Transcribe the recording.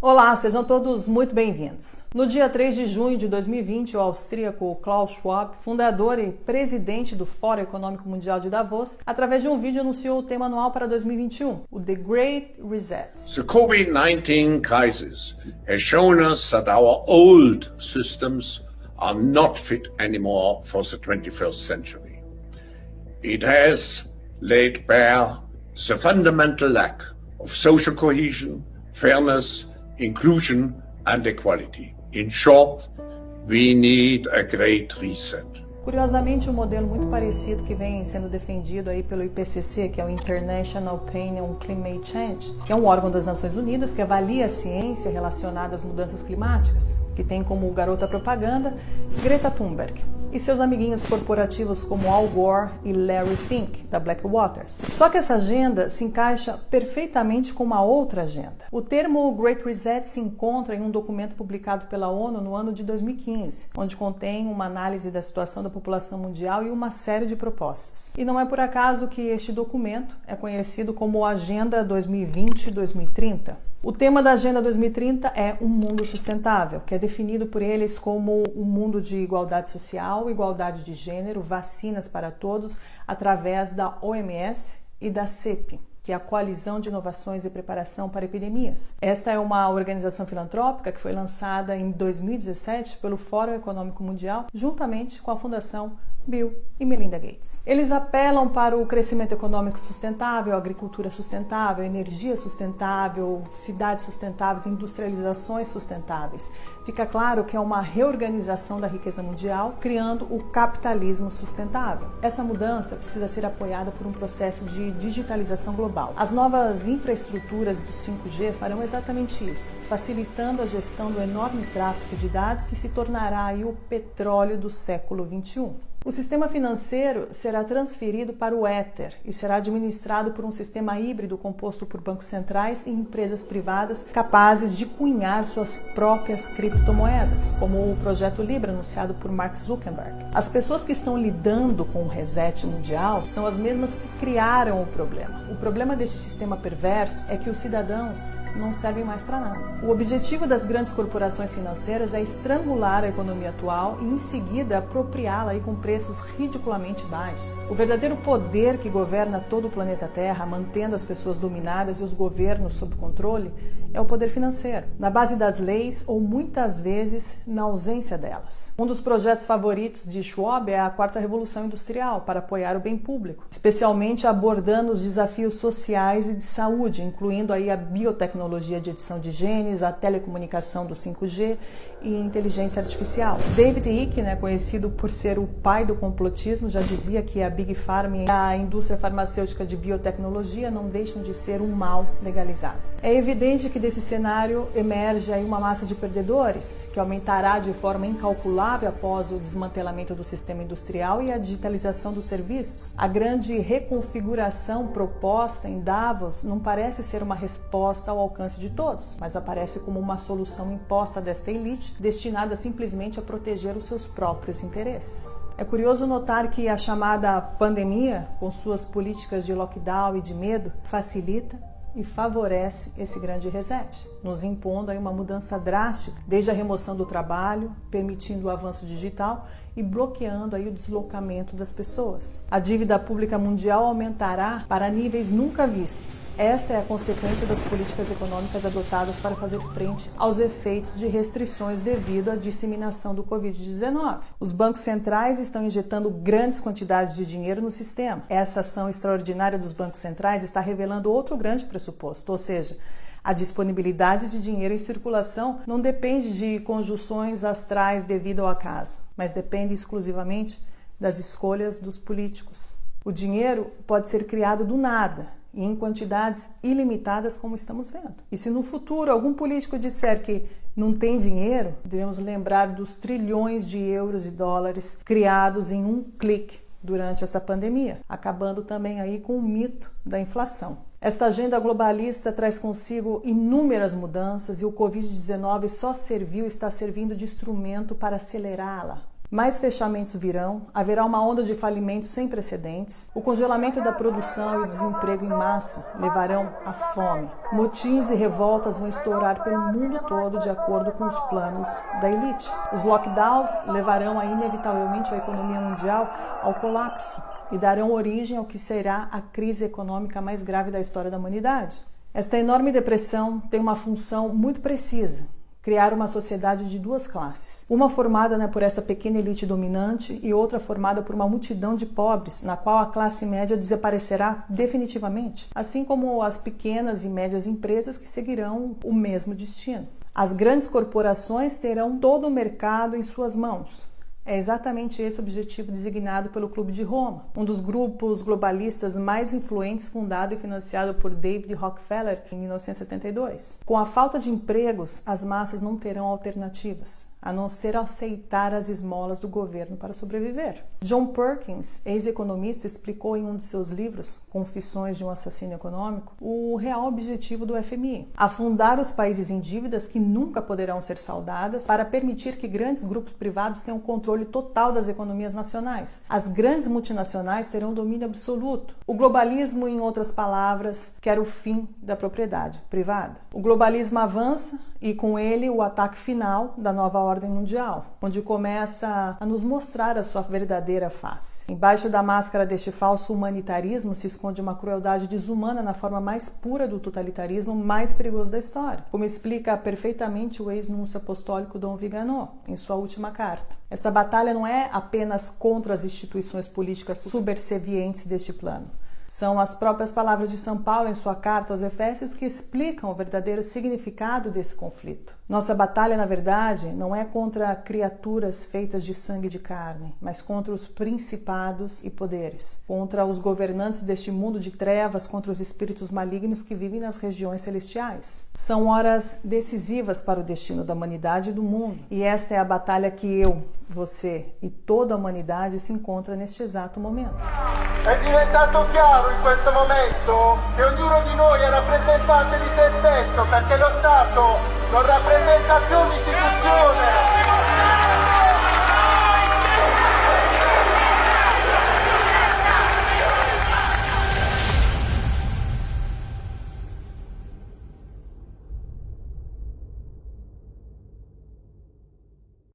Olá, sejam todos muito bem-vindos. No dia 3 de junho de 2020, o austríaco Klaus Schwab, fundador e presidente do Fórum Econômico Mundial de Davos, através de um vídeo anunciou o tema anual para 2021, o The Great Reset. The COVID-19 crisis has shown us that our old systems are not fit anymore for the 21st century. It has laid bare the fundamental lack of social cohesion, fairness, inclusion and equality. In short, we need a great reset. Curiosamente, um modelo muito parecido que vem sendo defendido aí pelo IPCC, que é o International Panel on Climate Change, que é um órgão das Nações Unidas que avalia a ciência relacionada às mudanças climáticas, que tem como garota propaganda Greta Thunberg e seus amiguinhos corporativos como Al Gore e Larry Fink, da Blackwater. Só que essa agenda se encaixa perfeitamente com uma outra agenda. O termo Great Reset se encontra em um documento publicado pela ONU no ano de 2015, onde contém uma análise da situação da população mundial e uma série de propostas. E não é por acaso que este documento é conhecido como Agenda 2020-2030. O tema da Agenda 2030 é um mundo sustentável, que é definido por eles como um mundo de igualdade social, igualdade de gênero, vacinas para todos, através da OMS e da CEP, que é a Coalizão de Inovações e Preparação para Epidemias. Esta é uma organização filantrópica que foi lançada em 2017 pelo Fórum Econômico Mundial, juntamente com a Fundação Bill e Melinda Gates. Eles apelam para o crescimento econômico sustentável, agricultura sustentável, energia sustentável, cidades sustentáveis, industrializações sustentáveis. Fica claro que é uma reorganização da riqueza mundial, criando o capitalismo sustentável. Essa mudança precisa ser apoiada por um processo de digitalização global. As novas infraestruturas do 5G farão exatamente isso, facilitando a gestão do enorme tráfego de dados que se tornará aí o petróleo do século XXI. O sistema financeiro será transferido para o Ether e será administrado por um sistema híbrido composto por bancos centrais e empresas privadas capazes de cunhar suas próprias criptomoedas, como o projeto Libra anunciado por Mark Zuckerberg. As pessoas que estão lidando com o reset mundial são as mesmas que criaram o problema. O problema deste sistema perverso é que os cidadãos não servem mais para nada. O objetivo das grandes corporações financeiras é estrangular a economia atual e, em seguida, apropriá-la aí com preços ridiculamente baixos. O verdadeiro poder que governa todo o planeta Terra, mantendo as pessoas dominadas e os governos sob controle, é o poder financeiro, na base das leis ou muitas vezes na ausência delas. Um dos projetos favoritos de Schwab é a Quarta Revolução Industrial para apoiar o bem público, especialmente abordando os desafios sociais e de saúde, incluindo aí a biotecnologia de edição de genes, a telecomunicação do 5G e inteligência artificial. David Icke, conhecido por ser o pai do complotismo, já dizia que a Big Pharma e a indústria farmacêutica de biotecnologia não deixam de ser um mal legalizado. É evidente que desse cenário emerge aí uma massa de perdedores, que aumentará de forma incalculável após o desmantelamento do sistema industrial e a digitalização dos serviços. A grande reconfiguração proposta em Davos não parece ser uma resposta ao alcance de todos, mas aparece como uma solução imposta desta elite, destinada simplesmente a proteger os seus próprios interesses. É curioso notar que a chamada pandemia, com suas políticas de lockdown e de medo, facilita e favorece esse grande reset, nos impondo aí uma mudança drástica, desde a remoção do trabalho, permitindo o avanço digital e bloqueando aí o deslocamento das pessoas. A dívida pública mundial aumentará para níveis nunca vistos. Esta é a consequência das políticas econômicas adotadas para fazer frente aos efeitos de restrições devido à disseminação do Covid-19. Os bancos centrais estão injetando grandes quantidades de dinheiro no sistema. Essa ação extraordinária dos bancos centrais está revelando outro grande pressuposto, ou seja, a disponibilidade de dinheiro em circulação não depende de conjunções astrais devido ao acaso, mas depende exclusivamente das escolhas dos políticos. O dinheiro pode ser criado do nada e em quantidades ilimitadas, como estamos vendo. E se no futuro algum político disser que não tem dinheiro, devemos lembrar dos trilhões de euros e dólares criados em um clique durante essa pandemia, acabando também aí com o mito da inflação. Esta agenda globalista traz consigo inúmeras mudanças e o Covid-19 só serviu e está servindo de instrumento para acelerá-la. Mais fechamentos virão, haverá uma onda de falimentos sem precedentes, o congelamento da produção e o desemprego em massa levarão à fome. Motins e revoltas vão estourar pelo mundo todo de acordo com os planos da elite. Os lockdowns levarão inevitavelmente a economia mundial ao colapso e darão origem ao que será a crise econômica mais grave da história da humanidade. Esta enorme depressão tem uma função muito precisa: criar uma sociedade de duas classes. Uma formada por esta pequena elite dominante e outra formada por uma multidão de pobres, na qual a classe média desaparecerá definitivamente, assim como as pequenas e médias empresas que seguirão o mesmo destino. As grandes corporações terão todo o mercado em suas mãos. É exatamente esse o objetivo designado pelo Clube de Roma, um dos grupos globalistas mais influentes, fundado e financiado por David Rockefeller em 1972. Com a falta de empregos, as massas não terão alternativas, a não ser aceitar as esmolas do governo para sobreviver. John Perkins, ex-economista, explicou em um de seus livros, Confissões de um Assassino Econômico, o real objetivo do FMI: afundar os países em dívidas que nunca poderão ser saldadas para permitir que grandes grupos privados tenham controle total das economias nacionais. As grandes multinacionais terão domínio absoluto. O globalismo, em outras palavras, quer o fim da propriedade privada. O globalismo avança e com ele o ataque final da nova ordem mundial, onde começa a nos mostrar a sua verdadeira face. Embaixo da máscara deste falso humanitarismo se esconde uma crueldade desumana na forma mais pura do totalitarismo mais perigoso da história, como explica perfeitamente o ex-núncio apostólico Dom Vigano em sua última carta. Esta batalha não é apenas contra as instituições políticas subservientes deste plano. São as próprias palavras de São Paulo em sua carta aos Efésios que explicam o verdadeiro significado desse conflito. Nossa batalha, na verdade, não é contra criaturas feitas de sangue e de carne, mas contra os principados e poderes, contra os governantes deste mundo de trevas, contra os espíritos malignos que vivem nas regiões celestiais. São horas decisivas para o destino da humanidade e do mundo, e esta é a batalha que eu, você e toda a humanidade se encontra neste exato momento. È diventato chiaro in questo momento che ognuno di noi è rappresentante di se stesso, perché lo Stato non rappresenta più l'istituzione